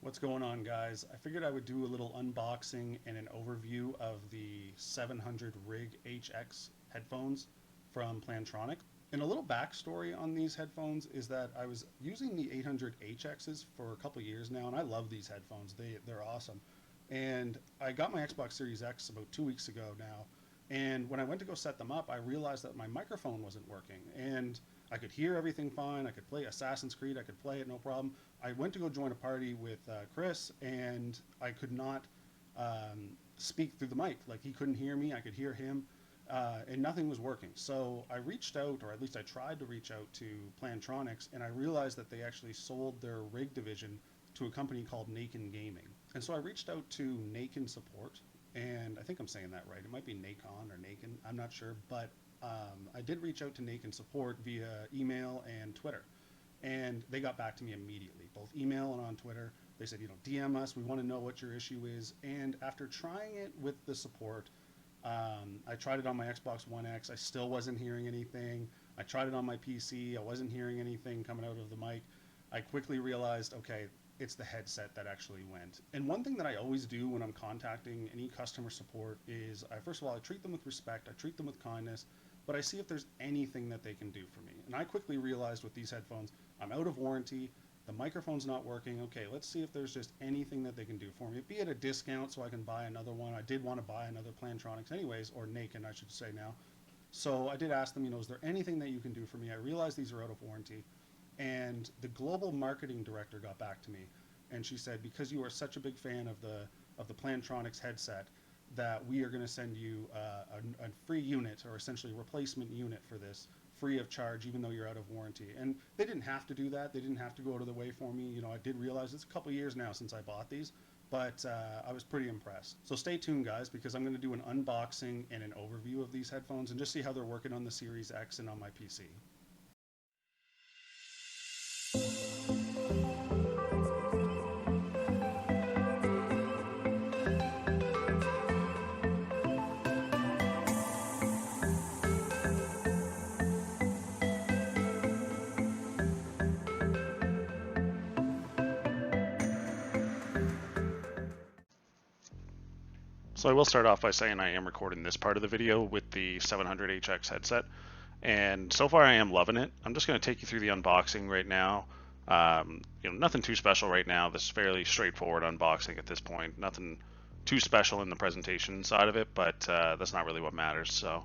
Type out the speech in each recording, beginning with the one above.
What's going on, guys? I figured I would do a little unboxing and an overview of the 700 Rig HX headphones from Plantronic. And a little backstory on these headphones is that I was using the 800 HXs for a couple years now, and I love these headphones. They're awesome. And I got my Xbox Series X about 2 weeks ago now. And when I went to go set them up, I realized that my microphone wasn't working. And I could hear everything fine. I could play Assassin's Creed. I could play it, no problem. I went to go join a party with Chris, and I could not speak through the mic. Like, he couldn't hear me. I could hear him, and nothing was working. So I reached out, or at least I tried to reach out to Plantronics, and I realized that they actually sold their rig division to a company called NACON Gaming. And so I reached out to NACON support, and I think I'm saying that right. It might be NACON or NACON. I'm not sure, but I did reach out to NACON support via email and Twitter, and they got back to me immediately, both email and on Twitter. They said, DM us. We want to know what your issue is. And after trying it with the support, I tried it on my Xbox One X. I still wasn't hearing anything. I tried it on my PC. I wasn't hearing anything coming out of the mic. I quickly realized, okay, it's the headset that actually went. And one thing that I always do when I'm contacting any customer support is, first of all, I treat them with respect. I treat them with kindness. But I see if there's anything that they can do for me. And I quickly realized with these headphones, I'm out of warranty, the microphone's not working. Okay, let's see if there's just anything that they can do for me. Be it a discount so I can buy another one. I did want to buy another Plantronics anyways, or NACON I should say now. So I did ask them, is there anything that you can do for me? I realized these are out of warranty. And the global marketing director got back to me, and she said, because you are such a big fan of the Plantronics headset, that we are going to send you a free unit, or essentially a replacement unit for this, free of charge, even though you're out of warranty. And they didn't have to do that. They didn't have to go out of the way for me. I did realize it's a couple years now since I bought these, but I was pretty impressed. So stay tuned, guys, because I'm going to do an unboxing and an overview of these headphones and just see how they're working on the Series X and on my PC. So I will start off by saying I am recording this part of the video with the 700HX headset, and so far I am loving it. I'm just going to take you through the unboxing right now. Nothing too special right now. This is fairly straightforward unboxing at this point. Nothing too special in the presentation side of it, but that's not really what matters. So.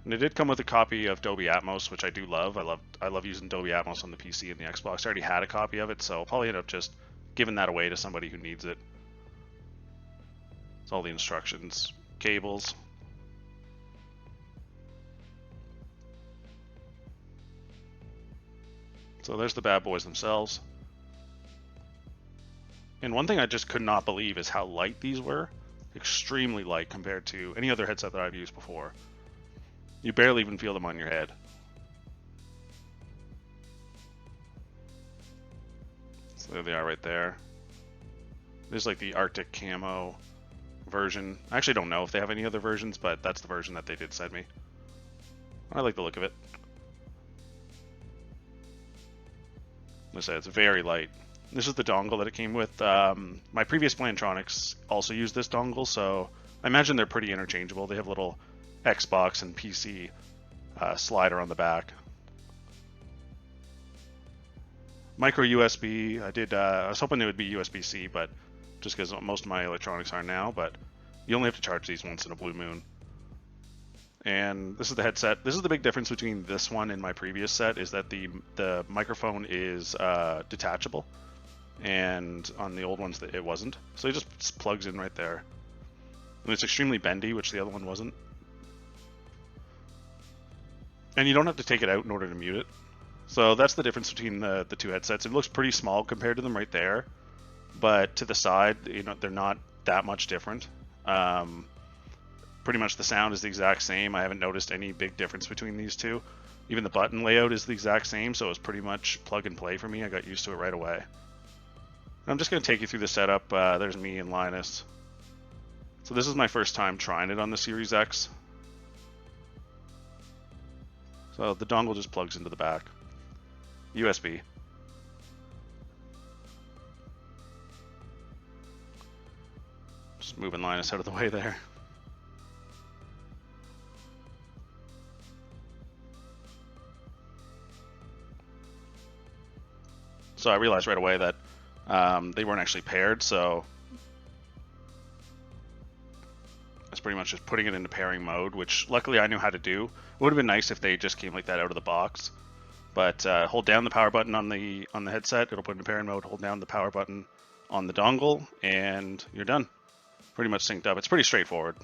And it did come with a copy of Dolby Atmos, which I do love. I love using Dolby Atmos on the PC and the Xbox. I already had a copy of it, so I'll probably end up just giving that away to somebody who needs it. It's all the instructions, cables. So there's the bad boys themselves. And one thing I just could not believe is how light these were. Extremely light compared to any other headset that I've used before. You barely even feel them on your head. So there they are right there. This is like the Arctic camo version. I actually don't know if they have any other versions, but that's the version that they did send me. I like the look of it. Like I said, it's very light. This is the dongle that it came with. My previous Plantronics also used this dongle, so I imagine they're pretty interchangeable. They have little Xbox and PC slider on the back. Micro USB. I was hoping it would be USB-C, but just because most of my electronics are now. But you only have to charge these once in a blue moon. And this is the headset. This is the big difference between this one and my previous set, is that the microphone is detachable, and on the old ones it wasn't. So it just plugs in right there, and it's extremely bendy, which the other one wasn't. And you don't have to take it out in order to mute it. So that's the difference between the two headsets. It looks pretty small compared to them right there, but to the side, they're not that much different. Pretty much the sound is the exact same. I haven't noticed any big difference between these two. Even the button layout is the exact same, so it's pretty much plug and play for me. I got used to it right away. I'm just going to take you through the setup. There's me and Linus. So this is my first time trying it on the Series X. So the dongle just plugs into the back. USB. Just moving Linus out of the way there. So I realized right away that they weren't actually paired, so it's pretty much just putting it into pairing mode, which luckily I knew how to do. It would have been nice if they just came like that out of the box. But hold down the power button on the headset, it'll put into pairing mode. Hold down the power button on the dongle, and you're done. Pretty much synced up. It's pretty straightforward.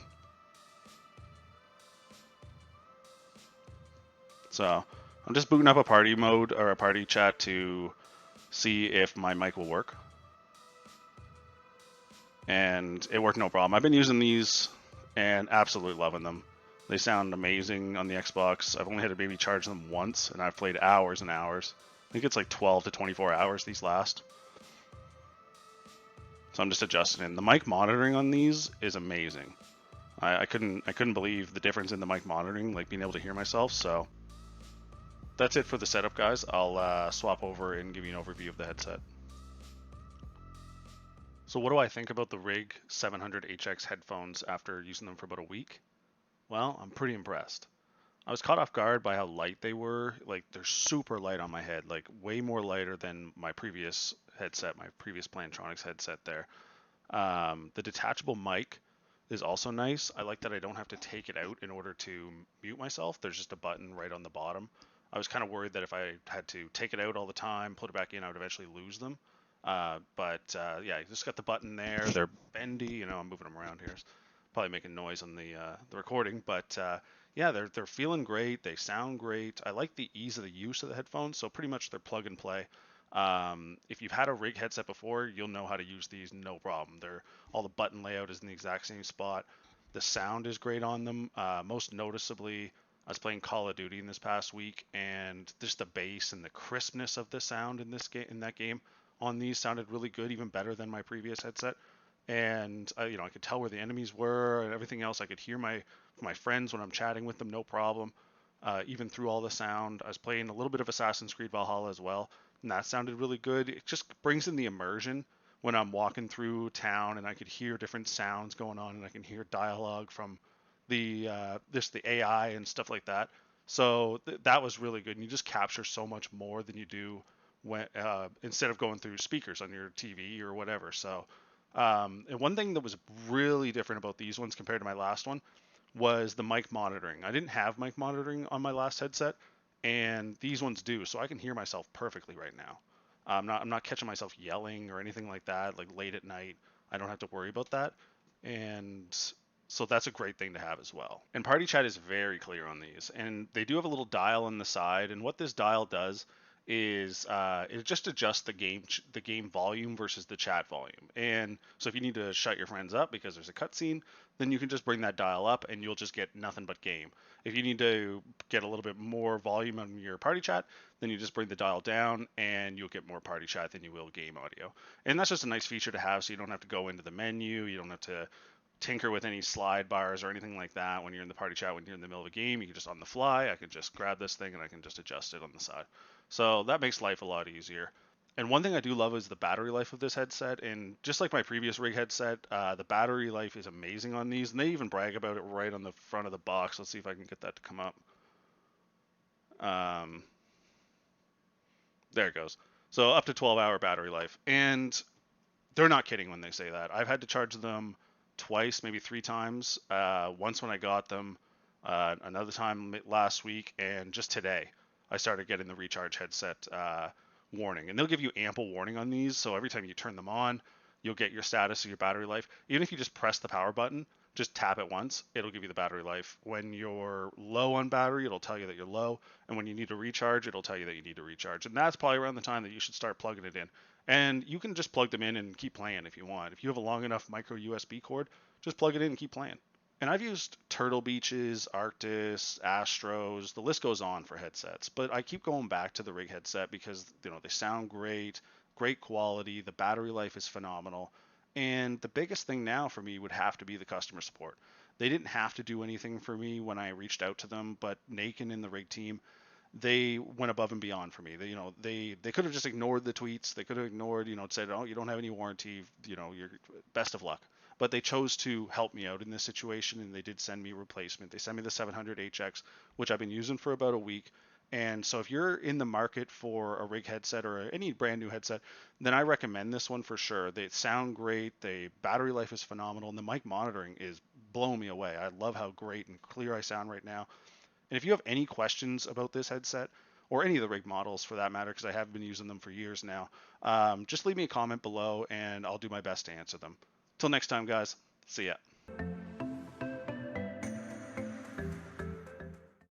So I'm just booting up a party mode or a party chat to see if my mic will work. And it worked no problem. I've been using these and absolutely loving them. They sound amazing on the Xbox. I've only had to maybe charge them once, and I've played hours and hours. I think it's like 12 to 24 hours these last. So I'm just adjusting in. The mic monitoring on these is amazing. I couldn't believe the difference in the mic monitoring, like being able to hear myself. So that's it for the setup, guys. I'll swap over and give you an overview of the headset. So what do I think about the Rig 700HX headphones after using them for about a week? Well, I'm pretty impressed. I was caught off guard by how light they were. Like, they're super light on my head, like way more lighter than my previous headset, my previous Plantronics headset there. The detachable mic is also nice. I like that I don't have to take it out in order to mute myself. There's just a button right on the bottom. I was kind of worried that if I had to take it out all the time, put it back in, I would eventually lose them. But yeah, you just got the button there. They're bendy. You know, I'm moving them around here. It's probably making noise on the recording, but yeah, they're feeling great. They sound great. I like the ease of the use of the headphones. So pretty much they're plug and play. If you've had a Rig headset before, you'll know how to use these no problem. All the button layout is in the exact same spot. The sound is great on them. Most noticeably, I was playing Call of Duty in this past week, and just the bass and the crispness of the sound in that game on these sounded really good, even better than my previous headset. And you know, I could tell where the enemies were and everything else. I could hear my friends when I'm chatting with them, no problem. Even through all the sound, I was playing a little bit of Assassin's Creed Valhalla as well, and that sounded really good. It just brings in the immersion when I'm walking through town and I could hear different sounds going on, and I can hear dialogue from the the AI and stuff like that. So that was really good, and you just capture so much more than you do when instead of going through speakers on your TV or whatever. So and one thing that was really different about these ones compared to my last one was the mic monitoring. I didn't have mic monitoring on my last headset, and these ones do, so I can hear myself perfectly right now. I'm not catching myself yelling or anything like that, like late at night. I don't have to worry about that, and so that's a great thing to have as well. And Party Chat is very clear on these, and they do have a little dial on the side, and what this dial does is it just adjusts the game volume versus the chat volume. And so if you need to shut your friends up because there's a cutscene, then you can just bring that dial up and you'll just get nothing but game. If you need to get a little bit more volume on your party chat, then you just bring the dial down and you'll get more party chat than you will game audio. And that's just a nice feature to have, so you don't have to go into the menu, you don't have to tinker with any slide bars or anything like that when you're in the party chat. When you're in the middle of a game, you can just on the fly, I can just grab this thing and I can just adjust it on the side. So that makes life a lot easier. And one thing I do love is the battery life of this headset. And just like my previous Rig headset, the battery life is amazing on these. And they even brag about it right on the front of the box. Let's see if I can get that to come up. Um, there it goes. So up to 12-hour battery life. And they're not kidding when they say that. I've had to charge them twice, maybe three times. Once when I got them, another time last week, and just today I started getting the recharge headset warning. And they'll give you ample warning on these, so every time you turn them on, you'll get your status of your battery life. Even if you just press the power button, just tap it once, it'll give you the battery life. When you're low on battery, it'll tell you that you're low, and when you need to recharge, it'll tell you that you need to recharge. And that's probably around the time that you should start plugging it in. And you can just plug them in and keep playing if you want. If you have a long enough micro USB cord, just plug it in and keep playing. And I've used Turtle Beaches, Arctis, Astros, the list goes on for headsets. But I keep going back to the Rig headset because they sound great, great quality, the battery life is phenomenal. And the biggest thing now for me would have to be the customer support. They didn't have to do anything for me when I reached out to them, but NACON and the Rig team, they went above and beyond for me. They could have just ignored the tweets. They could have ignored, said, oh, you don't have any warranty, you're best of luck. But they chose to help me out in this situation, and they did send me a replacement. They sent me the 700HX, which I've been using for about a week. And so if you're in the market for a rig headset or any brand new headset, then I recommend this one for sure. They sound great. The battery life is phenomenal, and the mic monitoring is blowing me away. I love how great and clear I sound right now. And if you have any questions about this headset, or any of the rig models for that matter, because I have been using them for years now, just leave me a comment below and I'll do my best to answer them. Till next time, guys. See ya.